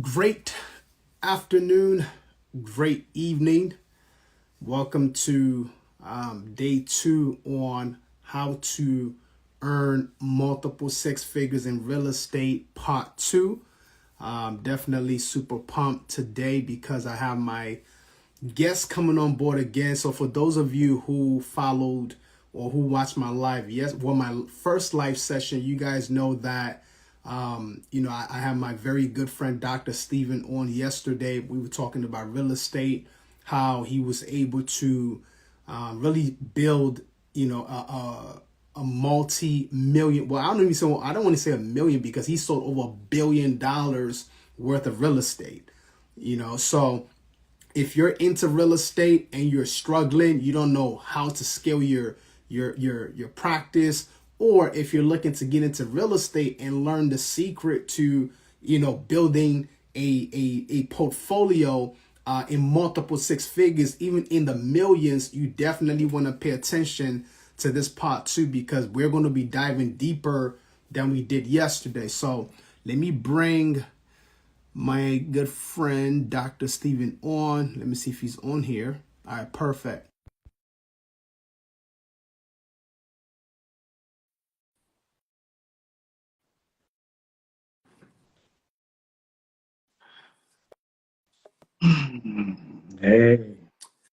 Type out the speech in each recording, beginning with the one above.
Great afternoon, great evening. Welcome to day two on how to earn multiple six figures in real estate, part two. Definitely super pumped today because I have my guests coming on board again. So for those of you who followed or who watched my live, yes, well, my first live session, you guys know that I have my very good friend Dr. Steven on yesterday. We were talking about real estate, how he was able to really build, a multi-million. Well, I don't want to say a million because he sold over $1 billion worth of real estate. So if you're into real estate and you're struggling, you don't know how to scale your practice, or if you're looking to get into real estate and learn the secret to building a portfolio in multiple six figures, even in the millions, you definitely want to pay attention to this part too, because we're going to be diving deeper than we did yesterday. So let me bring my good friend Dr. Steven on. Let me see if he's on here. All right, perfect. Hey,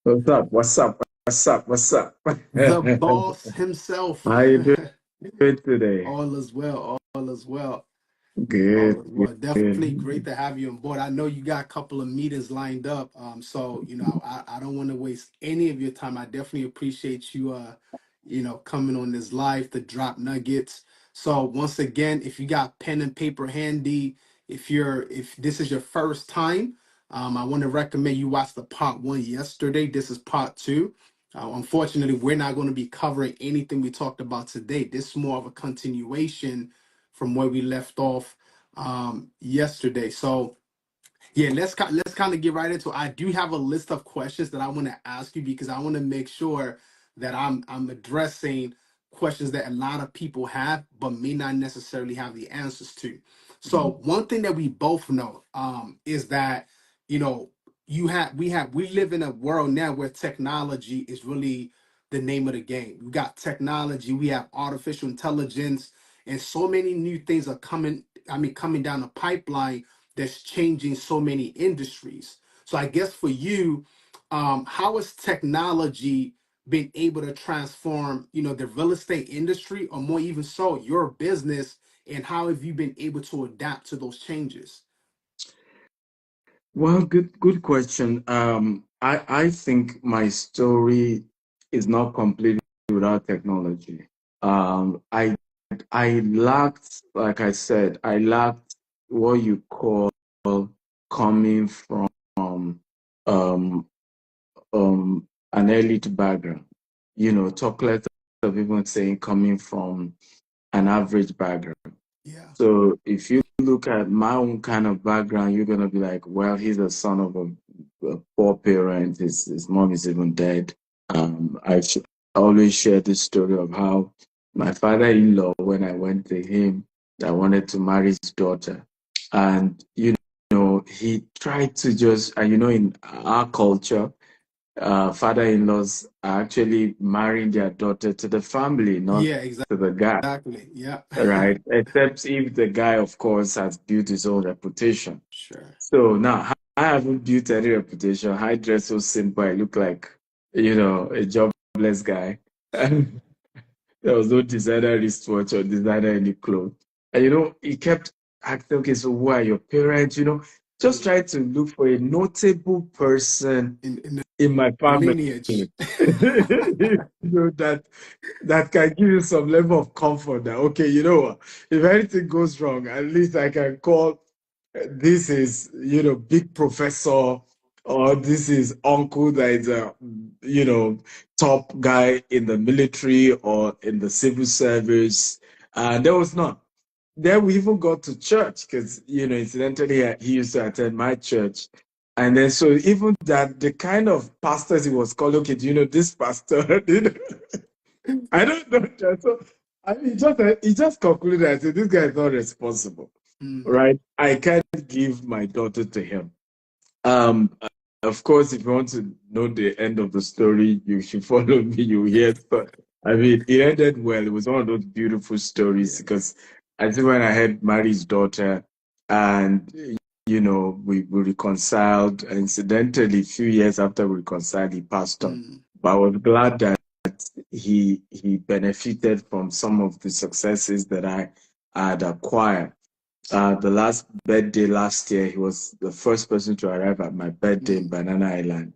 what's up? What's up? What's up? What's up? The boss himself. How you doing today? All is well. All is well. All Good, is well. Definitely great good. to have you on board. I know you got a couple of meetings lined up. So I don't want to waste any of your time. I definitely appreciate you coming on this live to drop nuggets. So once again, if you got pen and paper handy, if this is your first time, I want to recommend you watch the part one yesterday. This is part two. Unfortunately, we're not going to be covering anything we talked about today. This is more of a continuation from where we left off yesterday. So yeah, let's kind of get right into it. I do have a list of questions that I want to ask you because I want to make sure that I'm addressing questions that a lot of people have but may not necessarily have the answers to. So one thing that we both know is that you know we live in a world now where technology is really the name of the game. We got technology, we have artificial intelligence, and so many new things are coming. I mean, coming down the pipeline that's changing so many industries. So I guess for you, how has technology been able to transform, the real estate industry, or more even so, your business, and how have you been able to adapt to those changes? Well, good question. I think my story is not complete without technology. I lacked, like I said, I lacked what you call coming from um an elite background. Talk less of even saying coming from an average background. Yeah, So if you look at my own kind of background, you're gonna be like, well, he's a son of a poor parent. His mom is even dead. I've always shared this story of how my father-in-law, when I went to him, I wanted to marry his daughter, and he tried to just, and in our culture, father-in-laws are actually marrying their daughter to the family, not yeah, to the guy, exactly. Yeah, right? Except if the guy, of course, has built his own reputation. sure. So now I haven't built any reputation. I dress so simple. I look like, a jobless guy. And there was no designer wristwatch or designer any clothes. And he kept asking, okay, so who are your parents? Just Yeah, try to look for a notable person in in my the family. lineage. That can give you some level of comfort that, okay, what, if anything goes wrong, at least I can call, this is, big professor, or this is uncle that is a, top guy in the military or in the civil service. And there was none. Then we even got to church because, incidentally, he used to attend my church. And then, so even that, the kind of pastors he was calling, okay, do you know this pastor? I don't know. So, I mean, he just concluded, I said, this guy is not responsible. Mm. right? I can't give my daughter to him. Um, of course, if you want to know the end of the story, you should follow me. You hear, but I mean, it ended well. It was one of those beautiful stories Yeah. because I think when I had Mary's daughter, and we reconciled. Incidentally, a few years after we reconciled, he passed on. Mm. But I was glad that he benefited from some of the successes that I had acquired. The last birthday last year, he was the first person to arrive at my birthday in Mm. Banana Island.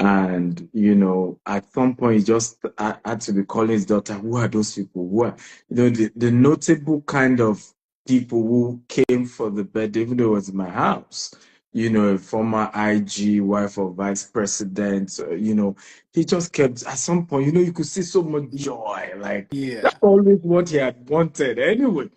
And, at some point, he just had to be calling his daughter, who are those people? Who are, the notable kind of people who came for the birthday, even though it was in my house. A former IG, wife of vice president, he just kept, at some point, you could see so much joy. Like, Yeah. that's always what he had wanted anyway.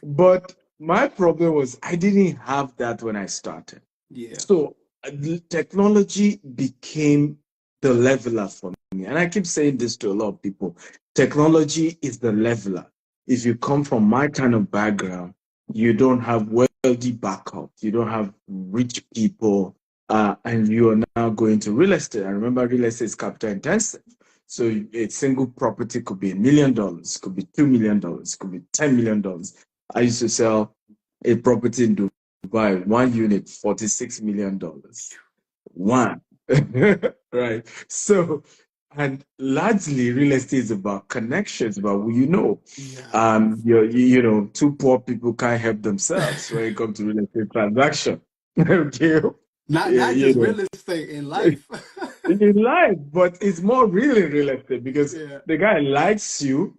But my problem was I didn't have that when I started. Yeah. So the technology became the leveler for me. And I keep saying this to a lot of people. Technology is the leveler. If you come from my kind of background, you don't have wealthy backup, you don't have rich people, and you are now going to real estate. And remember, real estate is capital intensive. So a single property could be $1 million, could be $2 million, could be $10 million. I used to sell a property in Dubai, one unit, $46 million. One. Right. So, and largely real estate is about connections, about who you know. Yeah. Two poor people can't help themselves when it comes to real estate transaction. Okay. Yeah, Not just real estate in life. in life, but it's more really real estate because Yeah. the guy likes you,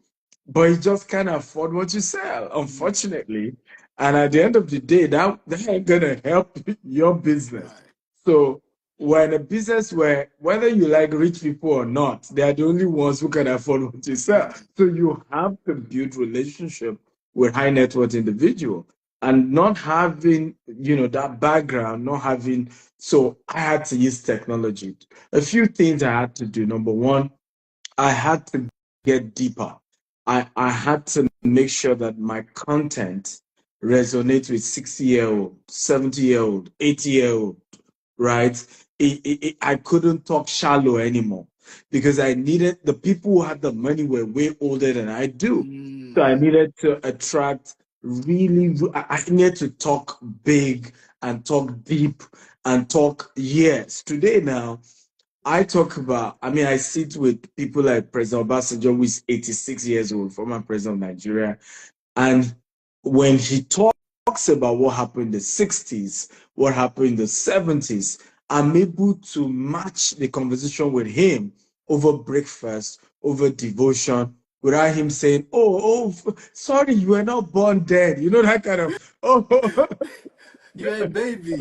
but he just can't afford what you sell, Mm. unfortunately. And at the end of the day, that ain't gonna help your business. Right. So we're in a business where whether you like rich people or not, they are the only ones who can afford what you sell. Mm. So you have to build relationship with high net worth individual and not having, that background, not having, so I had to use technology. A few things I had to do. Number one, I had to get deeper. I had to make sure that my content resonates with 60-year-old, 70-year-old, 80-year-old, right? I couldn't talk shallow anymore because I needed the people who had the money were way older than I do. So I Mm. needed to attract really, I needed to talk big and talk deep and talk years. Today now, I talk about, I sit with people like President Obasanjo, who is 86 years old, former president of Nigeria. And when he talks about what happened in the 60s, what happened in the 70s, I'm able to match the conversation with him over breakfast, over devotion, without him saying, sorry, you were not born dead. That kind of, You ain't baby.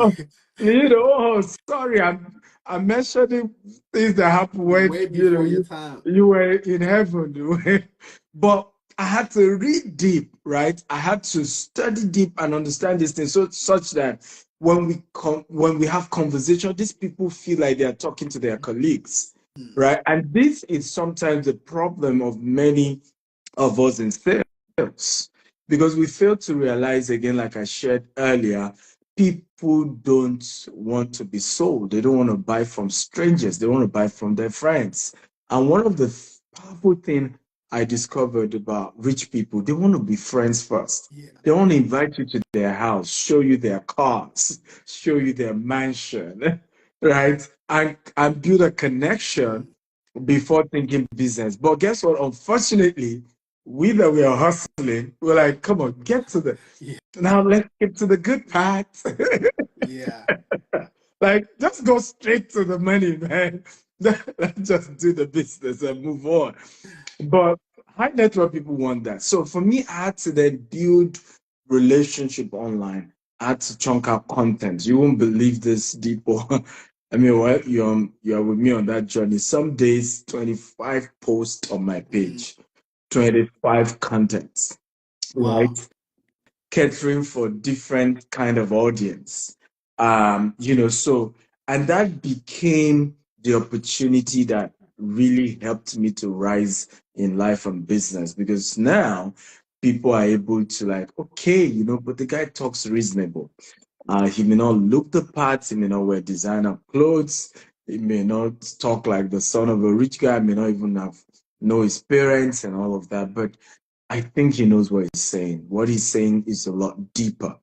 oh, sorry, I'm mentioning things that happened when Way before your time. you were in heaven. But I had to read deep, right? I had to study deep and understand these things such that when we have conversation, these people feel like they are talking to their colleagues, Mm. right? And this is sometimes the problem of many of us in sales because we fail to realize, again, like I shared earlier, people don't want to be sold. They don't want to buy from strangers. They want to buy from their friends. And one of the powerful things I discovered about rich people, they want to be friends first. Yeah. They want to invite you to their house, show you their cars, show you their mansion, right? And build a connection Mm. before thinking business. But guess what? Unfortunately, we that we are hustling, we're like, come on, get to the Yeah. now let's get to the good part. Yeah. Like, just go straight to the money, man. Let's just do the business and move on. But high net worth people want that. So for me, I had to then build relationship online. I had to chunk out content. You won't believe this, Deepo. Well, you're with me on that journey. Some days, 25 posts on my Mm. page, 25 contents, Wow. right? Catering for different kind of audience. So and that became the opportunity that really helped me to rise in life and business because now people are able to like, okay, but the guy talks reasonable. He may not look the part, he may not wear designer clothes, he may not talk like the son of a rich guy, may not even know his parents and all of that. But I think he knows what he's saying. What he's saying is a lot deeper.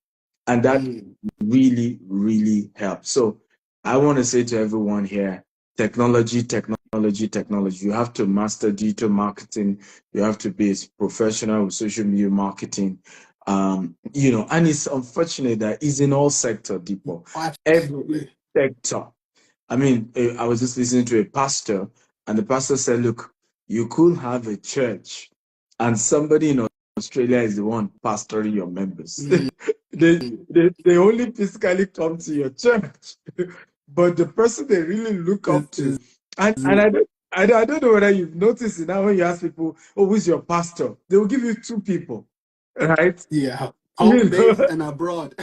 And that Mm. really, really helps. So I want to say to everyone here, technology, technology, technology. You have to master digital marketing. You have to be a professional with social media marketing. And it's unfortunate that it's in all sector, Deepo. Every Absolutely. sector. I mean, I was just listening to a pastor, and the pastor said, look, you could have a church, and somebody in Australia is the one pastoring your members. Mm. They only physically come to your church, but the person they really look up to, Is and I don't know whether you've noticed it now when you ask people, oh, who's your pastor? They will give you two people, right? yeah, You home know, base and abroad.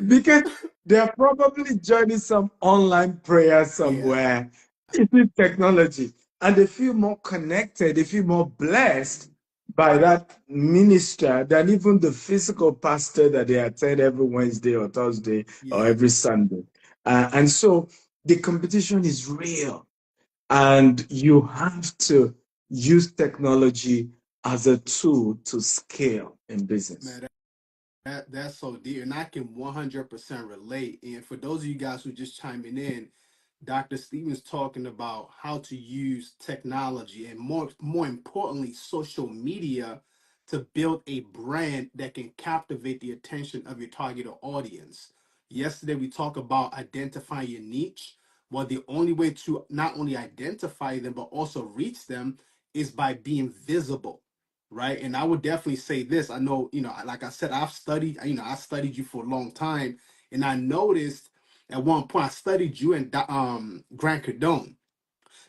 because they're probably joining some online prayer Yeah, somewhere. It is technology. And they feel more connected, they feel more blessed by that minister than even the physical pastor that they attend every Wednesday or Thursday or yeah, every Sunday. And so the competition is real. And you have to use technology as a tool to scale in business. man. That's so deep, and I can 100% relate. And for those of you guys who just chiming in, Dr. Stevens talking about how to use technology and more importantly, social media to build a brand that can captivate the attention of your target audience. Yesterday we talked about identifying your niche. Well, the only way to not only identify them but also reach them is by being visible, right? And I would definitely say this. I know, like I said, I studied you for a long time, and I noticed at one point I studied you in Grant Cardone,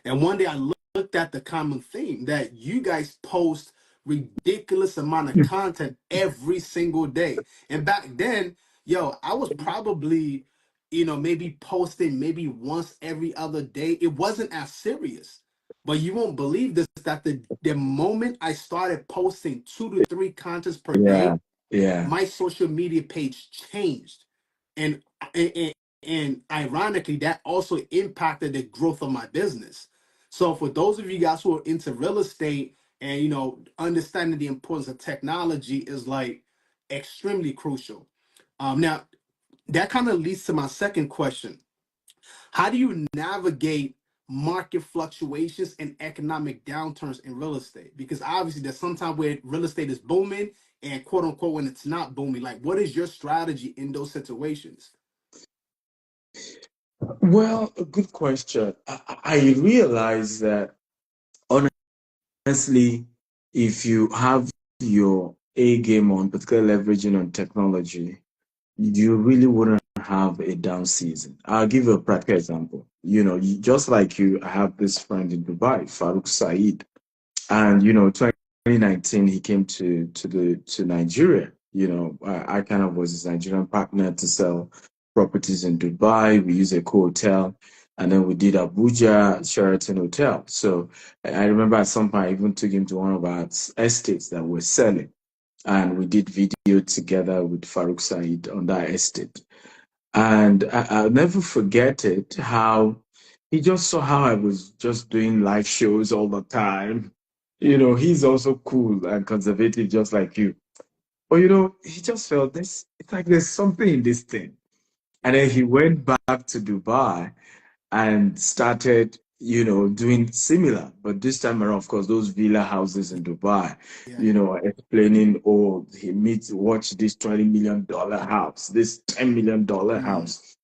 and one day I looked at the common theme that you guys post ridiculous amount of content every single day. And back then, yo, I was probably, maybe posting maybe once every other day. It wasn't as serious. But you won't believe this, that the moment I started posting 2 to 3 contents per Yeah, day, yeah. my social media page changed. And and, and ironically, that also impacted the growth of my business. So for those of you guys who are into real estate and understanding the importance of technology is like extremely crucial. Now that kind of leads to my second question. How do you navigate market fluctuations and economic downturns in real estate? Because obviously there's sometimes where real estate is booming and quote unquote when it's not booming. Like, what is your strategy in those situations? Well, a good question. I realize that honestly, if you have your A game on, particularly leveraging on technology, you really wouldn't have a down season. I'll give you a practical example. Just like you, I have this friend in Dubai, Farouk Saeed. And 2019 he came to Nigeria. I kind of was his Nigerian partner to sell properties in Dubai. We used a co-hotel, and then we did Abuja Sheraton Hotel. So I remember at some point I even took him to one of our estates that we're selling, and we did video together with Farouk Said on that estate. And I'll never forget it, how he just saw how I was just doing live shows all the time. He's also cool and conservative, just like you. But, he just felt this, it's like there's something in this thing. And then he went back to Dubai and started, doing similar. But this time around, of course, those villa houses in Dubai, Yeah. explaining, oh, he needs to watch this $20 million house, this $10 million Mm, house.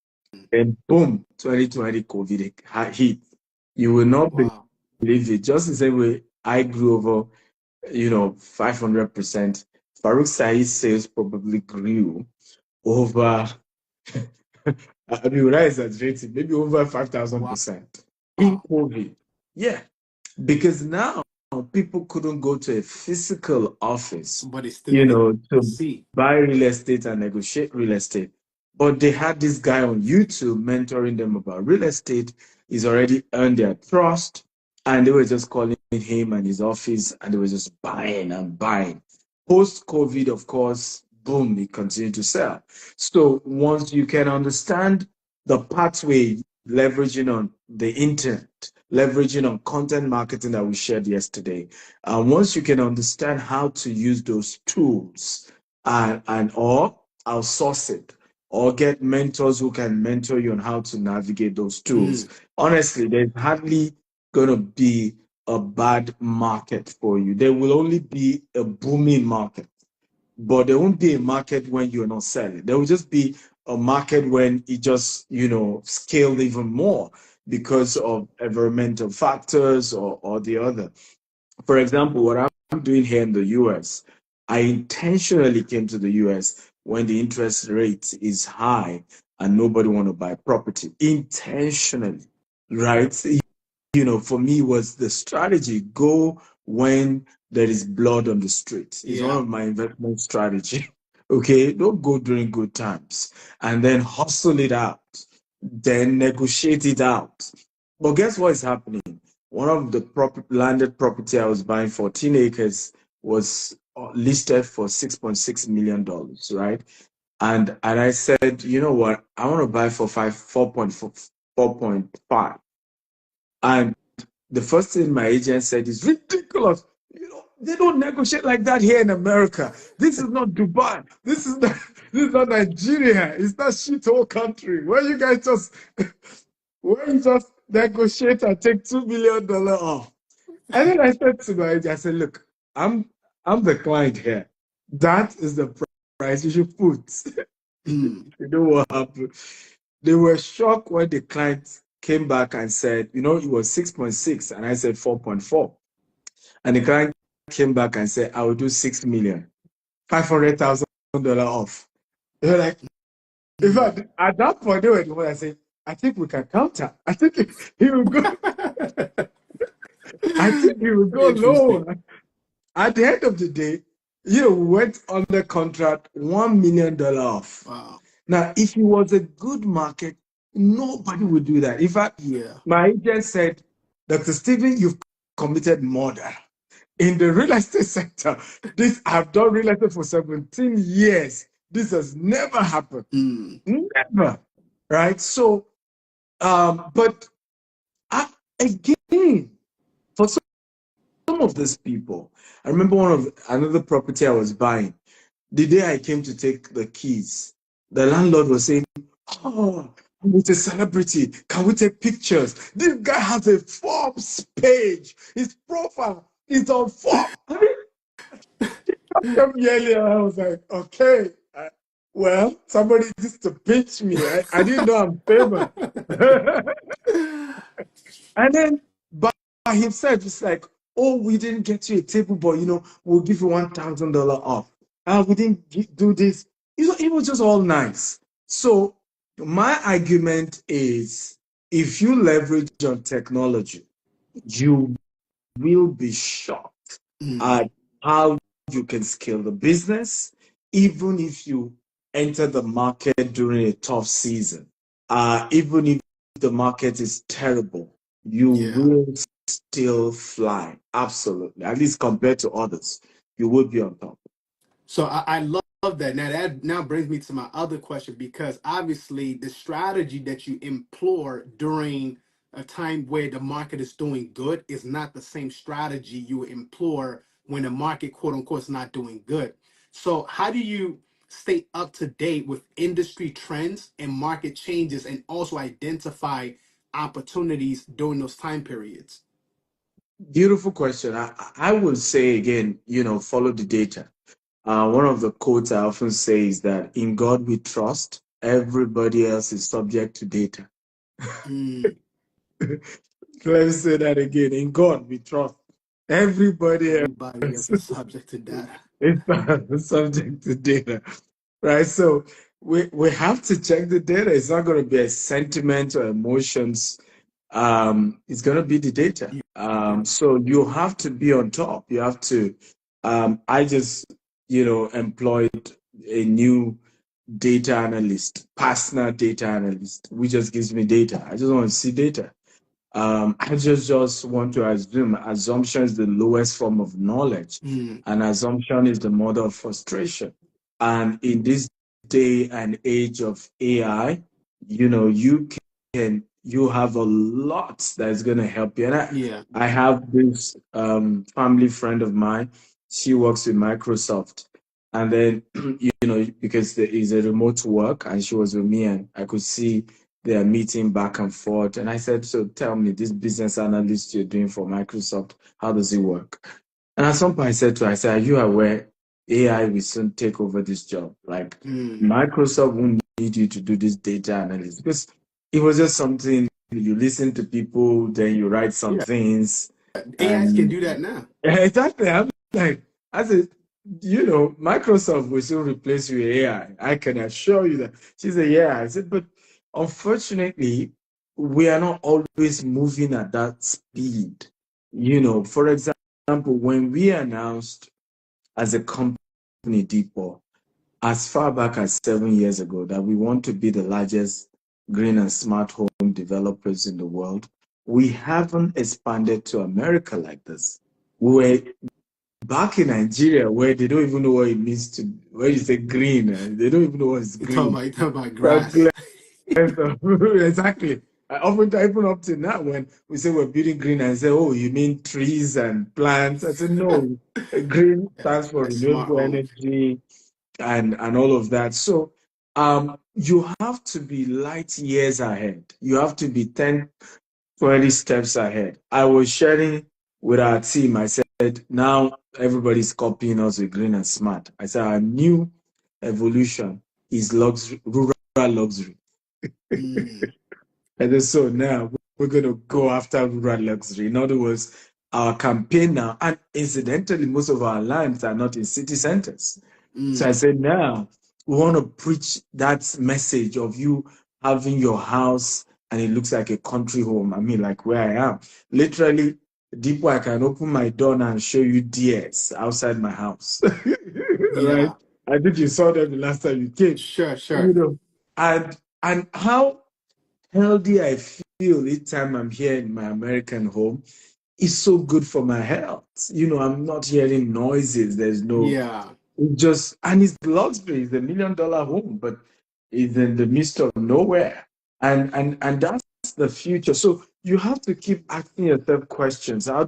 And boom, 2020 COVID hit. You will not wow. believe it. Just the same way I grew over, 500%. Farouk Saeed's sales probably grew over, I mean, without exaggerating, maybe over Wow. 5,000% in COVID. Yeah, because now people couldn't go to a physical office, But it's still need to to see. buy real estate and negotiate real estate. But they had this guy on YouTube mentoring them about real estate. He's already earned their trust, and they were just calling him and his office, and they were just buying and buying. Post COVID, of course, boom, it continued to sell. So once you can understand the pathway, leveraging on the internet, leveraging on content marketing that we shared yesterday, once you can understand how to use those tools and or outsource it or get mentors who can mentor you on how to navigate those tools. Honestly, there's hardly going to be a bad market for you. There will only be a booming market, but there won't be a market when you're not selling. There will just be a market when it just, scaled even more because of environmental factors or the other. For example, what I'm doing here in the US, I intentionally came to the US when the interest rate is high and nobody want to buy property. Intentionally, right? For me was the strategy go when there is blood on the street. It's one Yeah. of my investment strategy. Okay, don't go during good times and then hustle it out, then negotiate it out. But guess what is happening? One of the landed property I was buying, 14 acres, was listed for $6.6 million, right? And I said, you know what? I want to buy for 4.5. And the first thing my agent said is ridiculous. They don't negotiate like that here in America. This is not Dubai. This is not Nigeria. It's not shithole country where you guys just where you just negotiate and take $2 million off. And then I said to my agent, I said, look, I'm the client here. That is the price you should put. Mm. You know what happened? They were shocked when the client came back and said, it was 6.6, and I said 4.4. And the client came back and said, I will do 6 million, $500,000 off. They were like, in fact, at that point, they were the one I said, I think we can counter. I think he will go, I think he will go Interesting. lower. At the end of the day, we went under contract $1 million off. Wow. Now, if it was a good market, nobody would do that. In fact, Yeah. my agent said, Dr. Stephen, you've committed murder. In the real estate sector, I've done real estate for 17 years. This has never happened. Never. Right? So, but again, for some of these people, I remember another property I was buying. The day I came to take the keys, the landlord was saying, oh, it's a celebrity. Can we take pictures? This guy has a Forbes page. His profile is on Forbes. I kept yelling. I was like, okay, well, somebody needs to pinch me. I didn't know I'm famous. And then by himself, it's like, oh, we didn't get you a table, but we'll give you $1,000 off. We didn't do this. It was just all nice. So my argument is, if you leverage on technology, you will be shocked at how you can scale the business, even if you enter the market during a tough season. Even if the market is terrible, you Yeah. will still fly. Absolutely. At least compared to others, you will be on top. So I love that. Now that now brings me to my other question, because obviously the strategy that you employ during a time where the market is doing good is not the same strategy you employ when the market, quote unquote, is not doing good. So how do you stay up to date with industry trends and market changes, and also identify opportunities during those time periods? Beautiful question. I would say again, follow the data. One of the quotes I often say is that in God we trust, everybody else is subject to data. Mm, Let me say that again. In God we trust, everybody everybody else else is subject to data. is subject to data. Right? So we have to check the data. It's not going to be a sentiment or emotions. It's going to be the data. Yeah. So you have to be on top. You have to. I just, employed a new data analyst, personal data analyst, who just gives me data. I just want to see data. I just want to assume assumption is the lowest form of knowledge, Mm, and assumption is the mother of frustration. And in this day and age of AI, you have a lot that is going to help you. And yeah. I have this family friend of mine. She works with Microsoft, and then because there is a remote work, and she was with me, and I could see they are meeting back and forth. And I said, so tell me, this business analyst you're doing for Microsoft, how does it work? And at some point I said, are you aware AI will soon take over this job? Like Mm, Microsoft won't need you to do this data analysis because it was just something you listen to people, then you write some yeah. things. AIs can And do that now. exactly, I'm like, I said, Microsoft will soon replace you with AI. I can assure you that. She said, yeah. I said, but unfortunately, we are not always moving at that speed. For example, when we announced as a company, Depot, as far back as 7 years ago, that we want to be the largest green and smart home developers in the world, we haven't expanded to America like this. We're back in Nigeria where they don't even know what it means to, where you say green, they don't even know what is green. You talking about But grass. exactly. I often, even up to now, when we say we're building green, and say, "Oh, you mean trees and plants?" I said, "No, green stands for That's smart renewable home. energy and all of that." So, you have to be light years ahead. You have to be 10, 20 steps ahead. I was sharing with our team. I said, now everybody's copying us with green and smart. I said, our new evolution is luxury, rural luxury. Mm, And then so now we're going to go after rural luxury. In other words, our campaign now, and incidentally, most of our lands are not in city centers. So I mm, said, now we want to preach that message of you having your house and it looks like a country home. I mean, like where I am. Literally, deep where I can open my door now and show you deers outside my house. Right? yeah. I think you saw them the last time you came. Sure, You sure. know, and how healthy I feel each time I'm here in my American home is so good for my health. I'm not hearing noises. There's no Yeah. it just and it's luxury. It's $1 million home, but it's in the midst of nowhere. And that's the future. So you have to keep asking yourself questions. How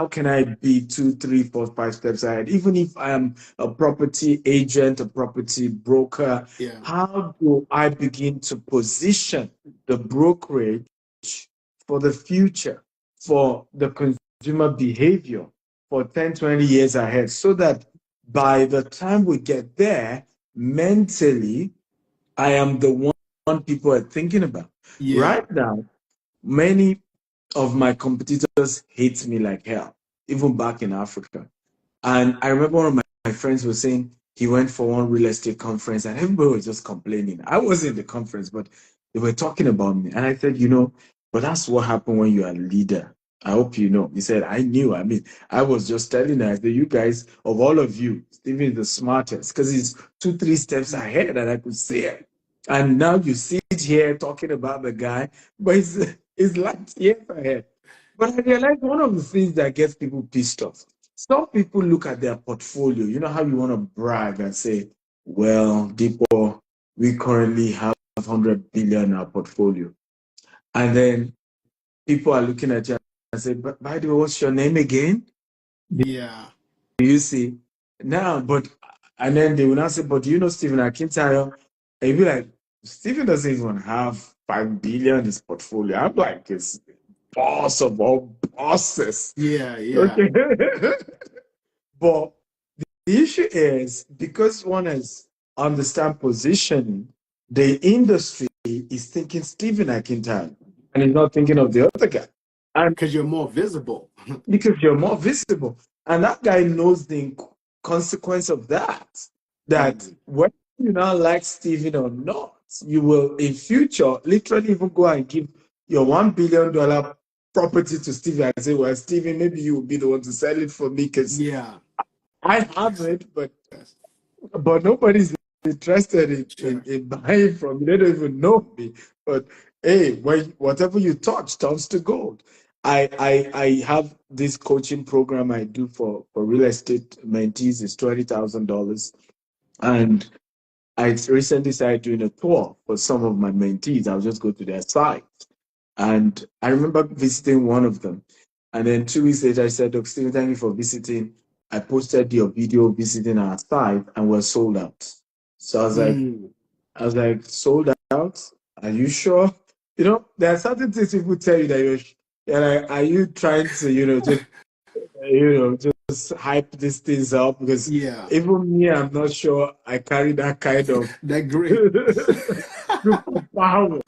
can I be 2, 3, 4, 5 steps ahead? Even if I am a property agent, a property broker, Yeah. how do I begin to position the brokerage for the future, for the consumer behavior for 10, 20 years ahead, so that by the time we get there, mentally, I am the one people are thinking about. Yeah. Right now, many of my competitors hate me like hell, even back in Africa. And I remember one of my friends was saying he went for one real estate conference and everybody was just complaining. I wasn't in the conference, but they were talking about me. And I said, but that's what happened when you're a leader. I hope you know. He said, I knew. I mean, I was just telling her that you guys, of all of you, Stephen is the smartest because he's 2, 3 steps Mm, ahead and I could see it. And now you sit here talking about the guy, but he's like years ahead. But I realized one of the things that gets people pissed off, some people look at their portfolio. You know how you want to brag and say, well, Deepo, we currently have 100 billion in our portfolio. And then people are looking at you and say, but by the way, what's your name again? yeah. You see, now, and then they will not say, but do you know Stephen Akintayo? And you'll be like, Stephen doesn't even have 5 billion in his portfolio. I'm like, it's boss of all bosses. Yeah. Yeah. Okay. But the issue is because one has understand positioning, the industry is thinking Stephen Akintayo and is not thinking of the other guy. And Because you're more visible. because you're more visible. And that guy knows the consequence of that. That Mm, whether you now like Stephen or not, you will in future literally even go and give your $1 billion property to Stephen and say, well, Stephen, maybe you will be the one to sell it for me because yeah. I have it, but Yes. nobody's interested in, Sure. buying from me. They don't even know me. But hey, when whatever you touch turns to gold. I have this coaching program I do for real estate mentees. It's $20,000, and I recently started doing a tour for some of my mentees. I'll just go to their site. And I remember visiting one of them. And then 2 weeks later, I said, Dr. Stephen, thank you for visiting. I posted your video visiting our site and we're sold out. So Mm, I was like, sold out? Are you sure? You know, there are certain things people tell you that you're like, are you trying to, just hype these things up? Because yeah, even me, I'm not sure I carry that kind of that great. superpower.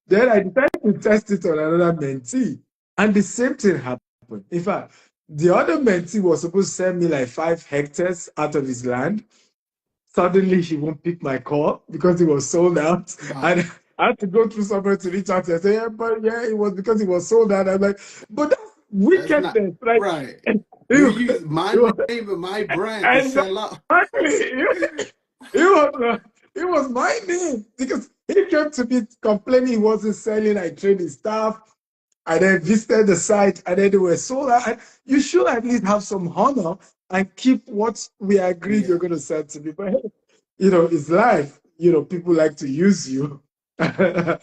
Then I decided to test it on another mentee, and the same thing happened. In fact, the other mentee was supposed to send me like 5 hectares out of his land. Suddenly, he won't pick my call because it was sold out, Wow. and I had to go through somewhere to reach out and say, "Yeah, but yeah, it was because it was sold out." I'm like, "But that's That's not wickedness, right?" right. You You, use my you, name and my brand to and sell out. Exactly. It was my name because he came to me complaining he wasn't selling. I trained his staff. I then visited the site and then they were sold out. And you should at least have some honor and keep what we agreed you're Yeah, going to sell to me. But hey, it's life. People like to use you and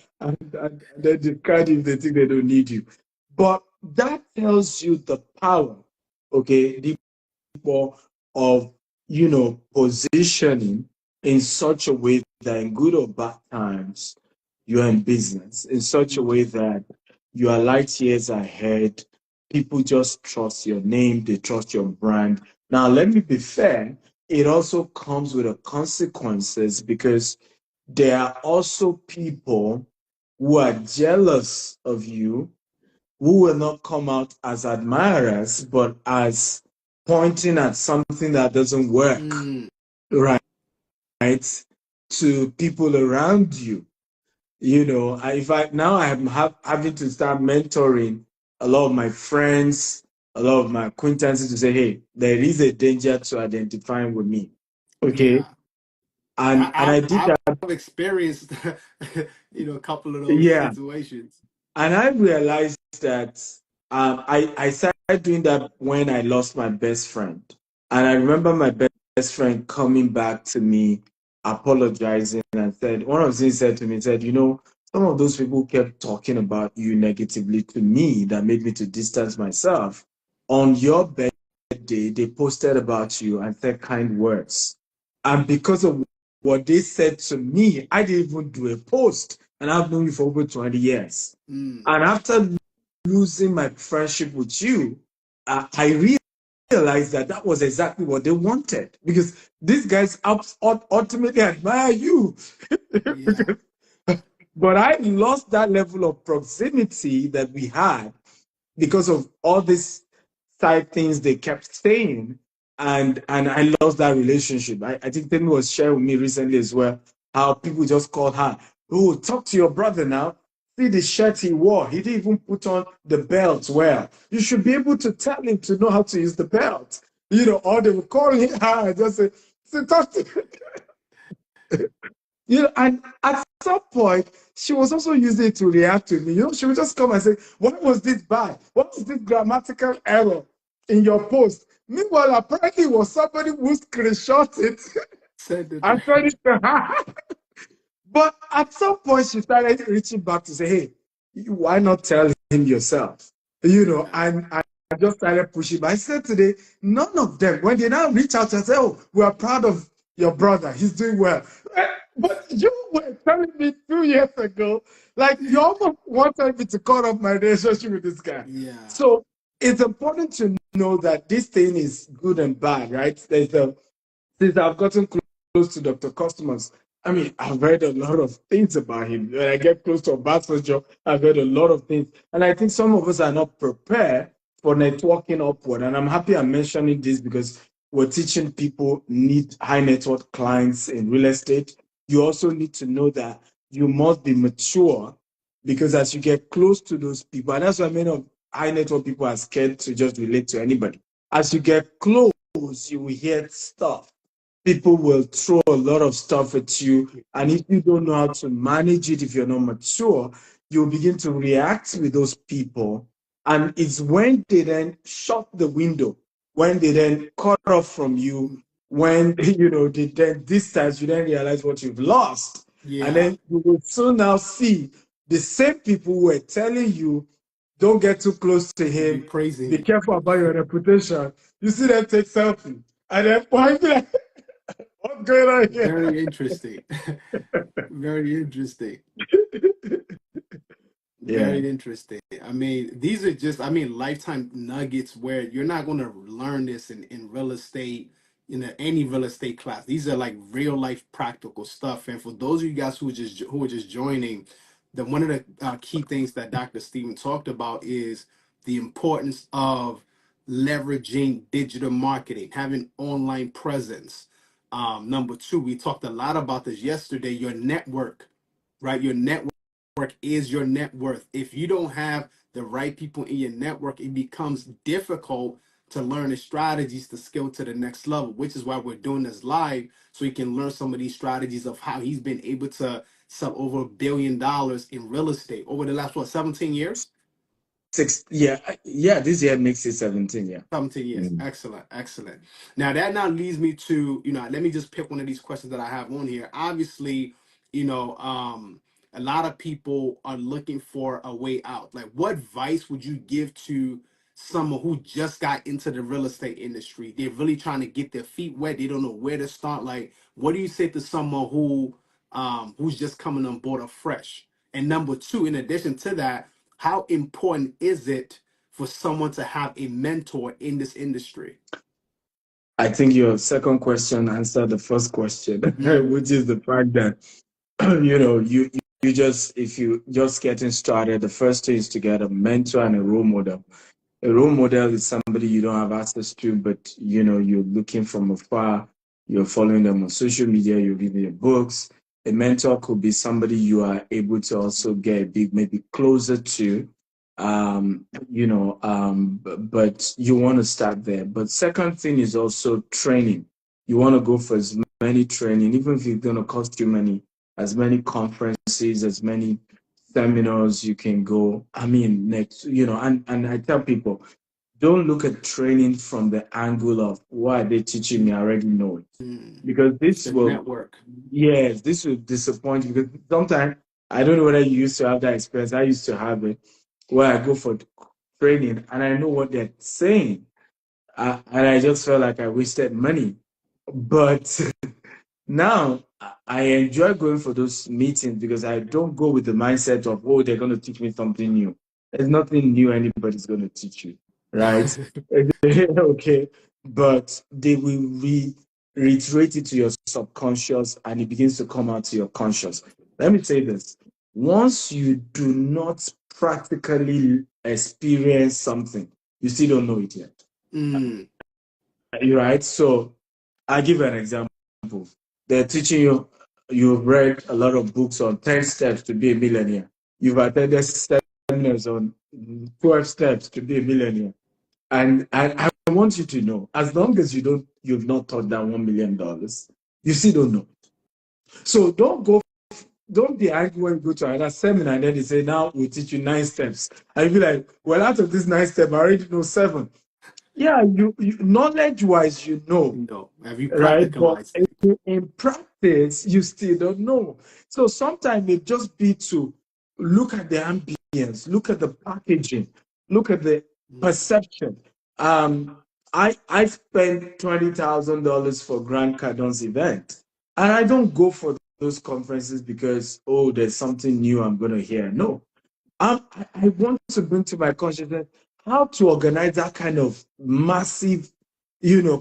then discard you if they think they don't need you. But that tells you the power, okay, the people of positioning in such a way that in good or bad times you're in business in such a way mm, that you are light years ahead. People just trust your name, they trust your brand. Now let me be fair, it also comes with the consequences because there are also people who are jealous of you, who will not come out as admirers, but as pointing at something that doesn't work mm, right to people around you. If I now I'm having to start mentoring a lot of my friends, a lot of my acquaintances to say, hey, there is a danger to identifying with me. Okay. yeah. And I did I've that. experienced, a couple of those Yeah. situations. And I realized that I started doing that when I lost my best friend. And I remember my best friend coming back to me, apologizing, and said, one of the things he said to me, he said, some of those people kept talking about you negatively to me that made me to distance myself. On your birthday, they posted about you and said kind words. And because of what they said to me, I didn't even do a post. And I've known you for over 20 years. Mm, And after losing my friendship with you, I realized that that was exactly what they wanted because these guys ultimately admire you. yeah, But I lost that level of proximity that we had because of all these side things they kept saying, and I lost that relationship. I think Temi was sharing with me recently as well how people just called her, oh, talk to your brother now. See the shirt he wore. He didn't even put on the belt well. You should be able to tell him to know how to use the belt. Or they would call her and just say talk to and at some point, she was also using it to react to me. She would just come and say, what was this bad? What was this grammatical error in your post? Meanwhile, apparently it was somebody who screenshot it send it. and sent it to her. But at some point, she started reaching back to say, hey, why not tell him yourself? Yeah, And I just started pushing. But I said today, none of them, when they now reach out and say, oh, we are proud of your brother, he's doing well. But you were telling me 2 years ago, like you almost wanted me to cut off my relationship with this guy. yeah, So it's important to know that this thing is good and bad, right? Since I've gotten close to Dr. Customers, I mean, I've heard a lot of things about him. When I get close to a Obasanjo job, I've heard a lot of things. And I think some of us are not prepared for networking upward. And I'm happy I'm mentioning this because we're teaching people need high network clients in real estate. You also need to know that you must be mature because as you get close to those people, and that's why many of high network people are scared to just relate to anybody. As you get close, you will hear stuff People will throw a lot of stuff at you. And if you don't know how to manage it, if you're not mature, you'll begin to react with those people. And it's when they then shut the window, when they then cut off from you, when they then distance, you then realize what you've lost. And Yeah, then you will soon now see the same people who were telling you, don't get too close to will be him, praising be you. careful about your reputation. You see them take selfie. And then point like, what's going on here? Very interesting. Very interesting. Yeah. Very interesting. I mean, these are just, I mean, lifetime nuggets where you're not going to learn this in real estate, any real estate class. These are like real life practical stuff. And for those of you guys who are just joining, the one of the key things that Dr. Stephen talked about is the importance of leveraging digital marketing, having online presence. Number two, we talked a lot about this yesterday, your network, right? Your network is your net worth. If you don't have the right people in your network, it becomes difficult to learn the strategies to scale to the next level, which is why we're doing this live so you can learn some of these strategies of how he's been able to sell over $1 billion in real estate over the last, what, 17 years? Yeah, this year makes it 17, yeah. 17 years. Mm. Excellent. Excellent. Now that now leads me to, let me just pick one of these questions that I have on here. Obviously, a lot of people are looking for a way out. Like, what advice would you give to someone who just got into the real estate industry? They're really trying to get their feet wet. They don't know where to start. Like, what do you say to someone who's just coming on board afresh? And number two, in addition to that, how important is it for someone to have a mentor in this industry? I think your second question answered the first question, Mm, which is the fact that you just if you just getting started, the first thing is to get a mentor and a role model. A role model is somebody you don't have access to, but you're looking from afar, you're following them on social media, you're reading their books. A mentor could be somebody you are able to also get a bit maybe closer to, but you want to start there. But second thing is also training. You want to go for as many training, even if it's going to cost you money, as many conferences, as many seminars you can go. I mean, next, and I tell people, don't look at training from the angle of what are they teaching me, I already know it. mm. Because It's this the will, network. yes, this will disappoint you. Because sometimes, I don't know whether you used to have that experience. I used to have it where I go for training and I know what they're saying. And I just felt like I wasted money. But now I enjoy going for those meetings because I don't go with the mindset of, oh, they're going to teach me something new. There's nothing new anybody's going to teach you, right? Okay. But they will reiterate it to your subconscious and it begins to come out to your conscious. Let me say this. Once you do not practically experience something, you still don't know it yet. Mm, Right? So I give an example. They're teaching you, you've read a lot of books on 10 steps to be a millionaire. You've attended seminars on 12 steps to be a millionaire. And I want you to know, as long as you've not taught that $1 million, you still don't know. So don't be angry when you go to another seminar and then they say, now we teach you 9 steps. And you be like, well, out of these 9 steps, I already know 7. Yeah, you knowledge wise, no. Have you right? But practicalized it? in practice, you still don't know. So sometimes it just be to look at the ambience, look at the packaging, look at the Mm, perception. I spent $20,000 for Grant Cardon's event, and I don't go for those conferences because there's something new I'm going to hear. No, I want to bring to my consciousness how to organize that kind of massive,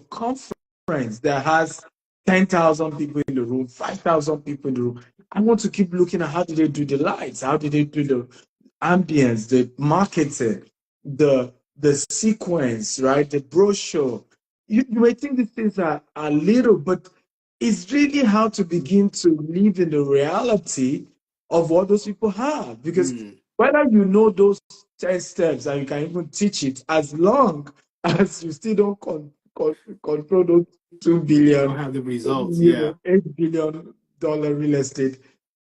conference that has 10,000 people in the room, 5,000 people in the room. I want to keep looking at how do they do the lights, how do they do the ambience, the marketing, the sequence, right? The brochure. You may think these things are little, but it's really how to begin to live in the reality of what those people have. Because mm, whether you know those 10 steps and you can even teach it, as long as you still don't control those two You don't billion, have the results. Yeah. $8 billion real estate.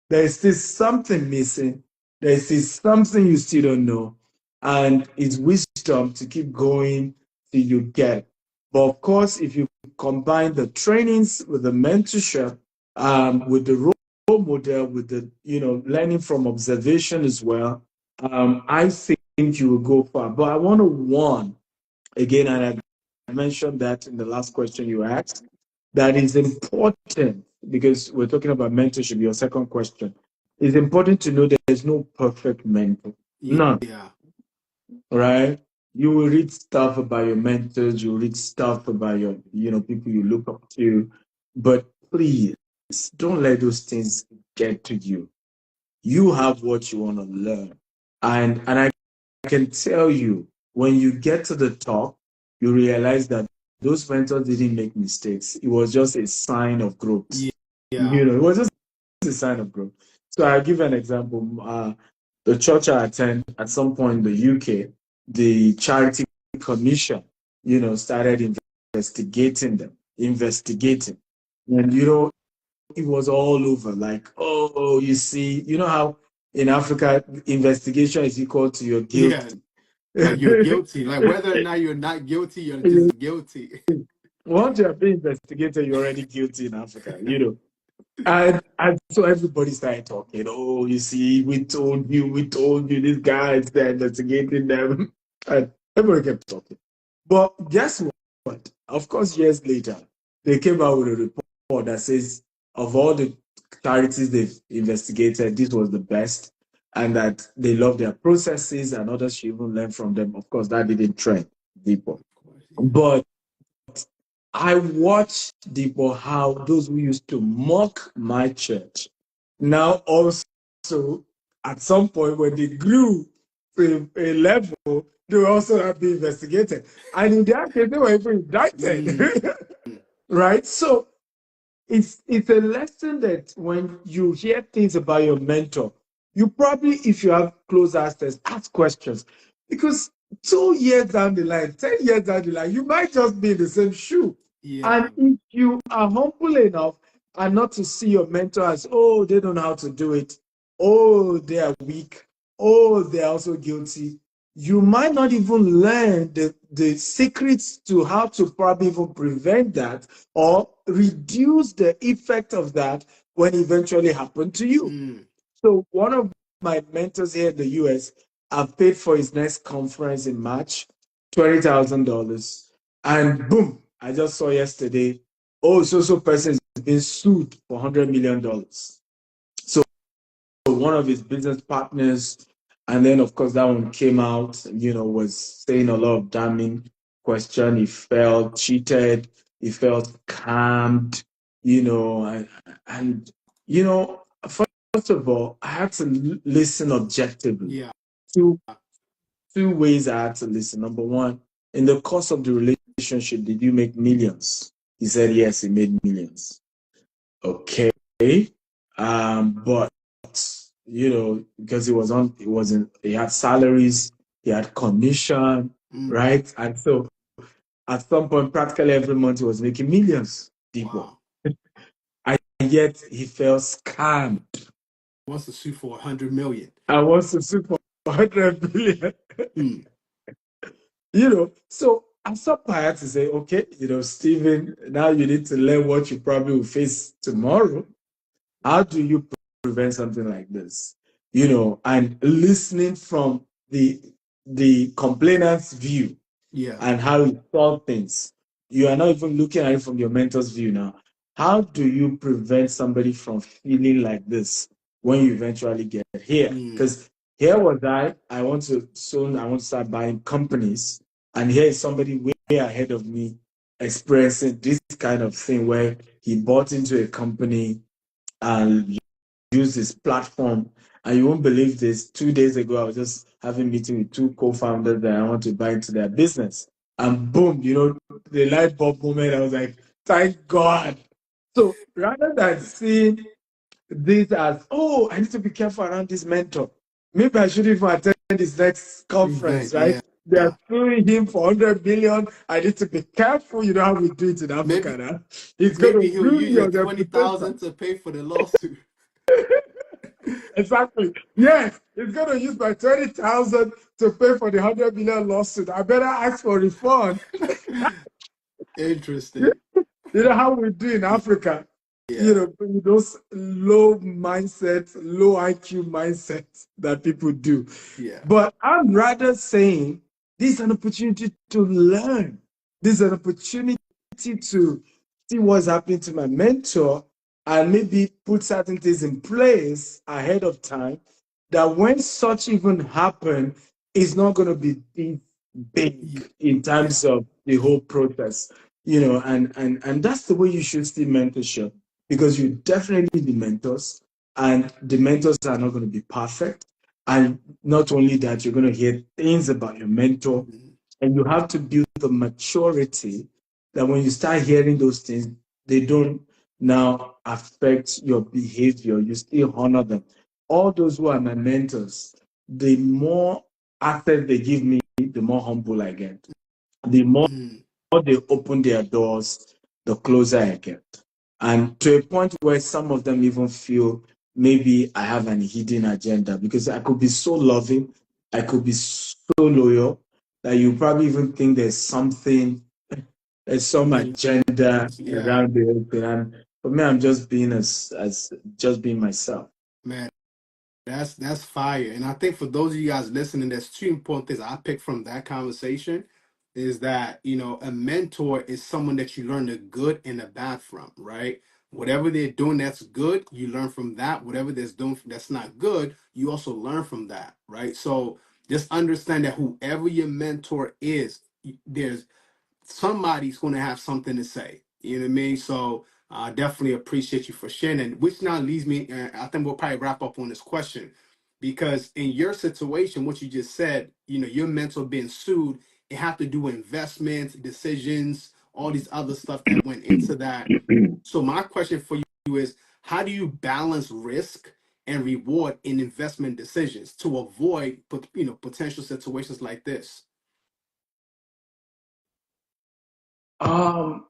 There is still something missing. There is still something you still don't know. And it's wisdom to keep going till you get. But of course, if you combine the trainings with the mentorship, with the role model, with the learning from observation as well, I think you will go far. But I want to warn again, and I mentioned that in the last question you asked, that is important because we're talking about mentorship. Your second question, it's important to know that there's no perfect mentor. None, Yeah. right? You will read stuff about your mentors, you read stuff about your, people you look up to, but please don't let those things get to you. You have what you want to learn. And I can tell you, when you get to the top, you realize that those mentors didn't make mistakes. It was just a sign of growth. Yeah. It was just a sign of growth. So I'll give an example. The church I attend at some point in the UK, the charity commission, started investigating them, investigating. And, it was all over. Like, oh, you see, you know how in Africa, investigation is equal to your Yeah. guilty. Like you're guilty. Like whether or not you're not guilty, you're just guilty. Once you are being investigated, you're already guilty in Africa. And so everybody started talking. Oh, you see, we told you, these guys, they're investigating them. And everybody kept talking. But guess what? Of course, years later, they came out with a report that says of all the charities they've investigated, this was the best, and that they love their processes and others should even learn from them. Of course, that didn't trend deeper. Of course, yeah. But I watched people how those who used to mock my church now also at some point when they grew to a level, they were also not being investigated. And in that case, they were even indicted. Mm, Right? So it's a lesson that when you hear things about your mentor, you probably, if you have close access, ask questions. Because 2 years down the line, 10 years down the line, you might just be in the same shoe. yeah. And if you are humble enough and not to see your mentor as, oh, they don't know how to do it, oh, they are weak, oh, they're also guilty, you might not even learn the secrets to how to probably even prevent that or reduce the effect of that when it eventually happened to you. Mm, So one of my mentors here in the US, I've paid for his next conference in March, $20,000. And boom, I just saw yesterday, oh, so person is being sued for $100 million. So one of his business partners, and then of course that one came out, was saying a lot of damning question. He felt cheated, he felt scammed, and first of all, I had to listen objectively. yeah. Two two ways I had to listen. Number one, in the course of the relationship, did you make millions? He said yes, he made millions. Okay. But because he had salaries, he had commission, Mm, right? And so at some point, practically every month he was making millions, people. wow. And yet he felt scammed. Wants to sue for 100 million. I want to sue for 100 billion. Mm, So at some point I had to say, okay, Stephen, now you need to learn what you probably will face tomorrow. How do you prevent something like this? And listening from the complainant's view yeah. and how he saw things. You are not even looking at it from your mentor's view now. How do you prevent somebody from feeling like this when you eventually get here? Mm, Because here was I want to start buying companies, and here is somebody way ahead of me experiencing this kind of thing where he bought into a company and use this platform. And you won't believe this. 2 days ago, I was just having a meeting with two co-founders that I want to buy into their business. And boom, the light bulb moment, I was like, thank God. So rather than seeing this as, oh, I need to be careful around this mentor, maybe I should even attend this next conference, event. right? Yeah. They're Yeah. suing him for 100 billion. I need to be careful. You know how we do it in Africa Maybe now. It's going to maybe he'll ruin use your your twenty reputation. thousand to pay for the lawsuit. Exactly. Yes, it's going to use my 20,000 to pay for the 100 billion lawsuit. I better ask for refund. Interesting. You know how we do in Africa, Yeah. those low mindsets, low IQ mindsets that people do. Yeah. But I'm rather saying this is an opportunity to learn. This is an opportunity to see what's happening to my mentor and maybe put certain things in place ahead of time that when such even happen, it's not going to be this Ye- big in Yeah. terms of the whole process, and that's the way you should see mentorship because you definitely need mentors, and the mentors are not going to be perfect. And not only that, you're going to hear things about your mentor, Mhm. and you have to build the maturity that when you start hearing those things, they don't now affect your behavior. You still honor them. All those who are my mentors, the more access they give me, the more humble I get. The more Mhm. they open their doors, the closer I get. And to a point where some of them even feel maybe I have an hidden agenda because I could be so loving, I could be so loyal that you probably even think there's some Something. agenda Yeah. around the whole thing. And for me, I'm just being as just being myself. Man. That's fire. And I think for those of you guys listening, there's two important things I picked from that conversation is that, a mentor is someone that you learn the good and the bad from, right? Whatever they're doing that's good, you learn from that. Whatever they're doing that's not good, you also learn from that, right? So just understand that whoever your mentor is, there's somebody's going to have something to say. You know what I mean? So I definitely appreciate you for sharing. And which now leads me, I think we'll probably wrap up on this question because in your situation, what you just said, your mentor being sued, it have to do with investments, decisions, all these other stuff that went into that. So my question for you is, how do you balance risk and reward in investment decisions to avoid, potential situations like this? Um,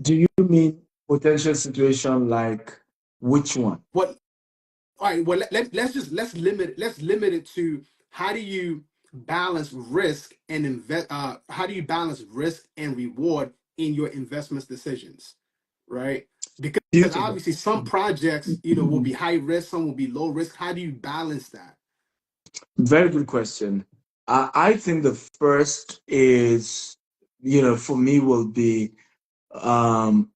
do you mean potential situation like which one? What All right, well let's limit it to how do you balance risk and invest how do you balance risk and reward in your investments decisions, right? Because Beautiful. obviously some projects, will be high risk, some will be low risk. How do you balance that? Very good question. I think the first is, for me will be um,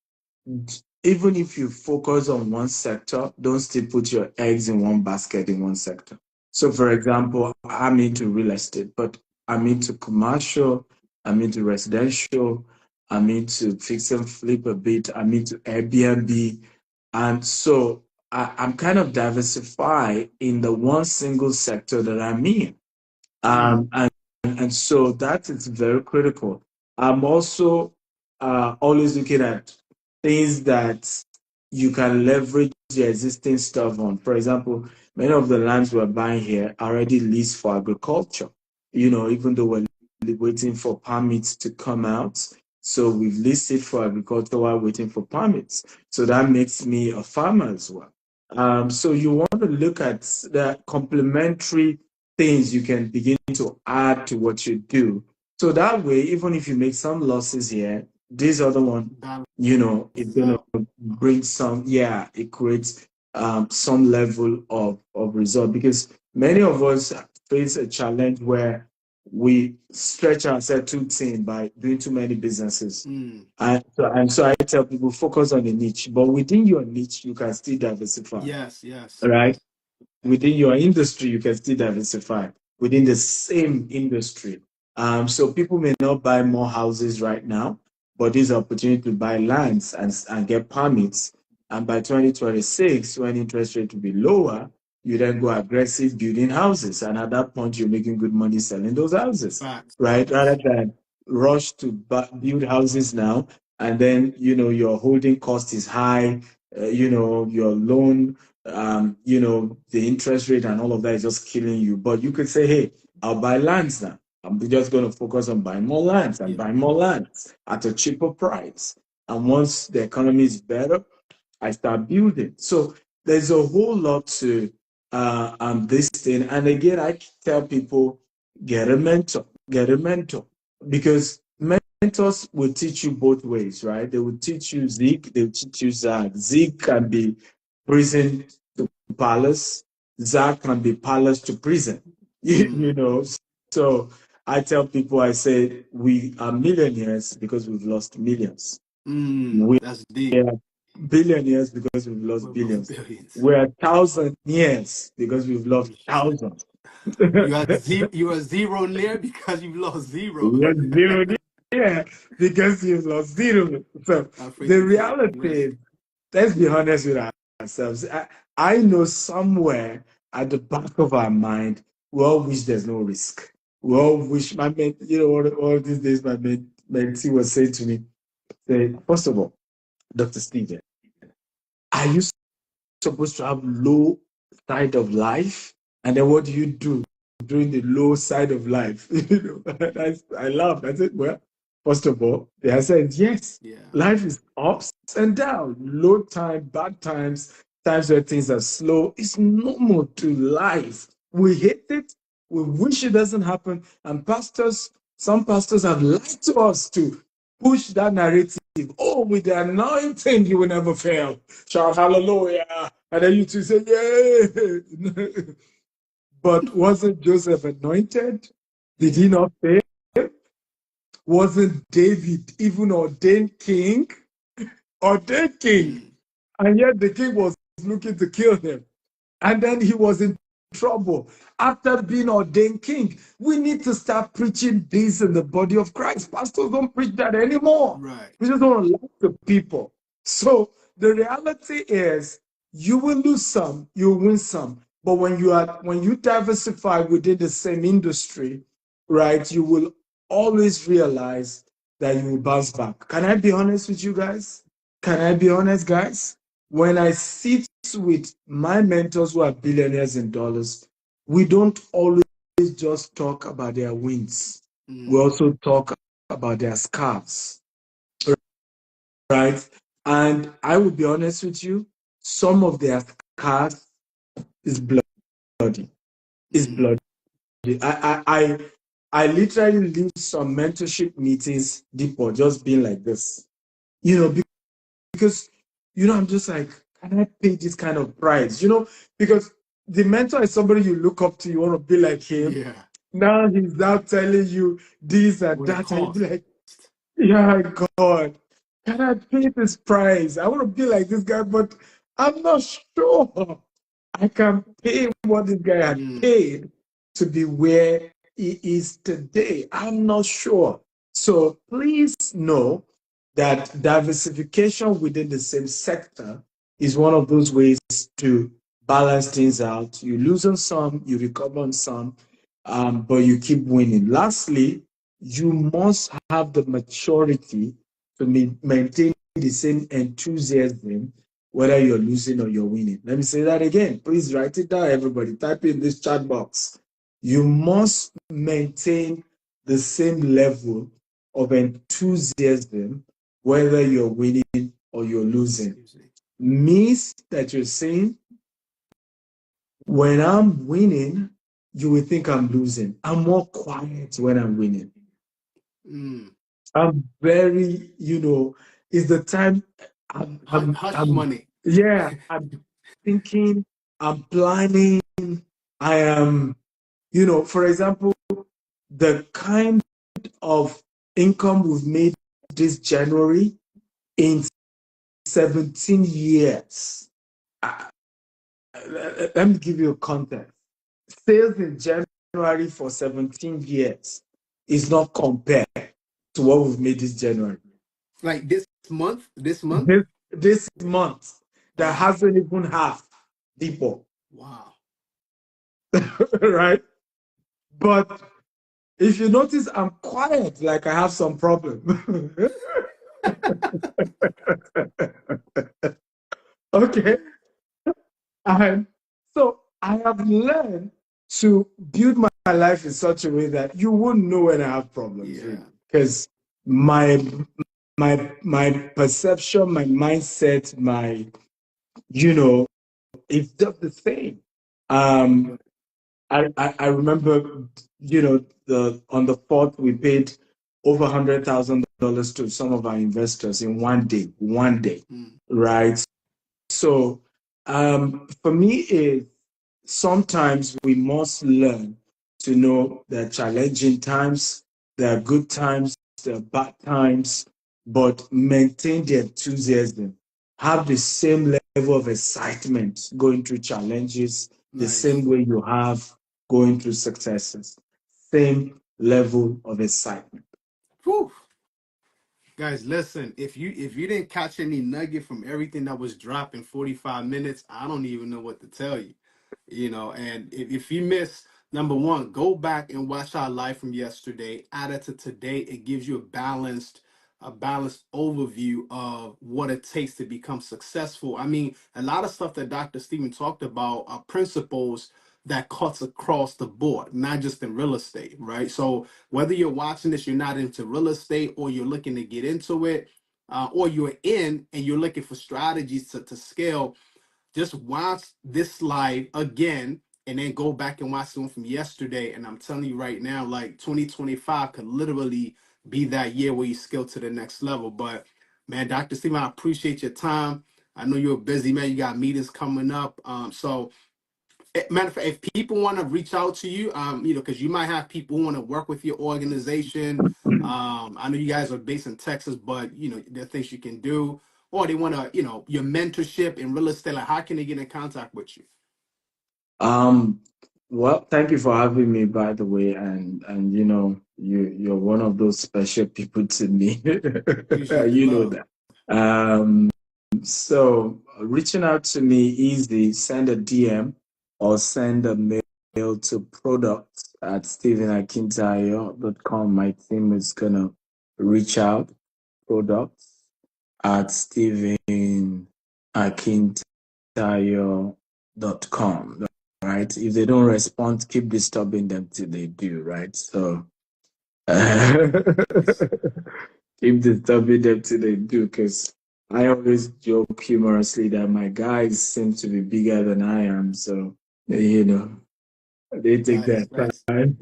even if you focus on one sector, don't still put your eggs in one basket in one sector. So, for example, I'm into real estate, but I'm into commercial, I'm into residential, I'm into fix and flip a bit, I'm into Airbnb. And so I'm kind of diversified in the one single sector that I'm in. Mm, Um, and, and so that is very critical. I'm also always looking at things that you can leverage the existing stuff on. For example, many of the lands we're buying here are already leased for agriculture, even though we're waiting for permits to come out. So we've leased it for agriculture while waiting for permits. So that makes me a farmer as well. So you want to look at the complementary things you can begin to add to what you do. So that way, even if you make some losses here, this other one, is balances going out. to bring some, yeah, it creates some level of result because many of us face a challenge where we stretch ourselves too thin by doing too many businesses. Mm, And so I tell people focus on the niche, but within your niche, you can still diversify, yes, yes. right? Within your industry, you can still diversify within the same industry. So people may not buy more houses right now, but there's an opportunity to buy lands and get permits. And by 2026, when interest rate will be lower, you then go aggressive building houses. And at that point, you're making good money selling those houses, Facts, right? Rather facts. than rush to build houses now. And then, your holding cost is high, your loan the interest rate and all of that is just killing you. But you could say, hey, I'll buy lands now. I'm just going to focus on buying more lands and Yeah. buying more lands at a cheaper price. And once the economy is better, I start building. So there's a whole lot to this thing. And again, I tell people get a mentor, because mentors will teach you both ways, right? They will teach you Zeke, they will teach you Zach. Zeke can be prison to palace, Zach can be palace to prison. Mm. You know, so I tell people, I say, we are millionaires because we've lost millions. Mm. We That's deep. are billionaires because we've lost We've lost billions. billions. We're thousandaires because we've lost thousands. You are zero near because you've lost zero. You're zero there because you've lost zero. So Afraid the to take reality risk. is, let's be honest with ourselves. I know somewhere at the back of our mind, we all wish there's no risk. We all wish, my men, all these days, my mentee was saying to me, say, first of all, Dr. Stephen, are you supposed to have low side of life? And then what do you do during the low side of life? I laughed. I said, well, first of all, the answer is yes. Yeah. Life is ups and downs, low time, bad times, times where things are slow. It's normal to life. We hate it. We wish it doesn't happen. And some pastors have lied to us to push that narrative. Oh, with the anointing, you will never fail. Shout hallelujah. And then you two say, yay. But wasn't Joseph anointed? Did he Yeah. not fail? Wasn't David even ordained king? Ordained king. Mm. And yet the king was looking to kill him. And then he was in trouble after being ordained king. We need to start preaching this in the body of Christ. Pastors don't preach that anymore. Right. We just don't like the people. So the reality is, you will lose some, you will win some. But when you diversify within the same industry, right, you will always realize that you will bounce back. Can I be honest with you guys? Can I be honest, guys? When I sit with my mentors who are billionaires in dollars, we don't always just talk about their wins. We Mm. also talk about their scars, right? And I will be honest with you, some of their scars is bloody. Is Mm. bloody. I literally leave some mentorship meetings deeper, just being like this. You know, because I'm just like, can I pay this kind of price? Because the mentor is somebody you look up to, you want to be like him. Yeah. Now he's now telling you this and What it that, and you be costs. like, yeah, God, can I pay this price? I want to be like this guy, but I'm not sure I can pay what this guy had Mm. paid to be where he is today. I'm not sure. So please know that diversification within the same sector is one of those ways to balance things out. You lose on some, you recover on some, but you keep winning. Lastly, you must have the maturity to maintain the same enthusiasm whether you're losing or you're winning. Let me say that again. Please write it down, everybody. Type in this chat box. You must maintain the same level of enthusiasm whether you're winning or you're losing. Means that you're saying, when I'm winning, you will think I'm losing. I'm more quiet when I'm winning. Mm. I'm very, it's the time Hush money. yeah, I'm thinking, I'm planning, I am, for example, the kind of income we've made this January in 17 years. Uh, Let me give you a context. Sales in January for 17 years is not compared to what we've made this January. Like this month. This month. This month that Wow. hasn't even half people, Wow. right? But if you notice, I'm quiet, like I have some problem. Okay. And so I have learned to build my life in such a way that you wouldn't know when I have problems, Yeah. really. Because my my perception, my mindset, my you know, it's just the same. Um, I remember, the on the fourth we paid over $100,000 to some of our investors in one day, Mm. right? So, for me, sometimes we must learn to know there are challenging times, there are good times, there are bad times, but maintain the enthusiasm. Have the same level of excitement going through challenges, the same Nice. way you have going through successes. Same level of excitement. Whew. Guys, listen, if you didn't catch any nugget from everything that was dropped in 45 minutes, I don't even know what to tell you. And if you miss number one, go back and watch our live from yesterday. Add it to today. It gives you a balanced overview of what it takes to become successful. I mean, a lot of stuff that Dr. Stephen talked about are principles that cuts across the board, not just in real estate, right? So whether you're watching this, you're not into real estate, or you're looking to get into it, or you're in and you're looking for strategies to scale, just watch this live again and then go back and watch the one from yesterday. And I'm telling you right now, like 2025 could literally be that year where you scale to the next level. But man, Dr. Steven, I appreciate your time. I know you're a busy man. You got meetings coming up. So matter of fact, if people want to reach out to you, because you might have people who want to work with your organization. I know you guys are based in Texas, but there are things you can do, or they want to, your mentorship in real estate. Like, how can they get in contact with you? Um, well, thank you for having me, by the way, and you're one of those special people to me. Appreciate the You know love. that. Um, so reaching out to me easy, send a DM or send a mail to product at stephenakintayo.com. My team is gonna reach out. Products at stephenakintayo.com. Right? If they don't respond, keep disturbing them till they do, right? So Nice. keep disturbing them till they do, because I always joke humorously that my guys seem to be bigger than I am. So, you know, they take their Nice. Nice. time.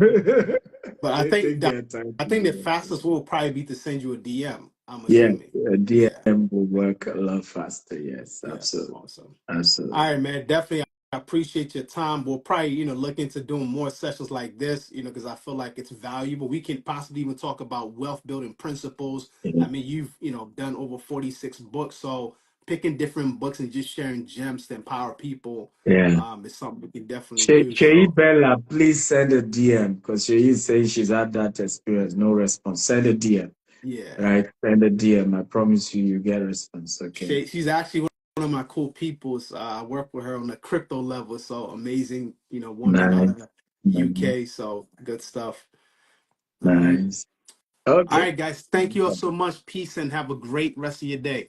But I They think take that their time I to think the do fastest will probably be to send you a DM. I'm it. assuming. Yeah, a Yeah. DM will work a lot faster. Yes, Yeah. absolutely. Awesome. All Absolutely. right, man. Definitely, I appreciate your time. We'll probably, look into doing more sessions like this, because I feel like it's valuable. We can possibly even talk about wealth building principles. Yeah. I mean, you've, done over 46 books. So picking different books and just sharing gems to empower people, Yeah. is something we can definitely do. Shei So Bella, please send a DM because Shei is saying she's had that experience. No response. Send a DM, yeah, right? Send a DM. I promise you, you get a response. Okay. she's actually one of my cool peoples. I work with her on the crypto level. So amazing, woman out Nice. of Nice. UK. So good stuff. All right. Nice. All Okay. right, guys. Thank you all so much. Peace and have a great rest of your day.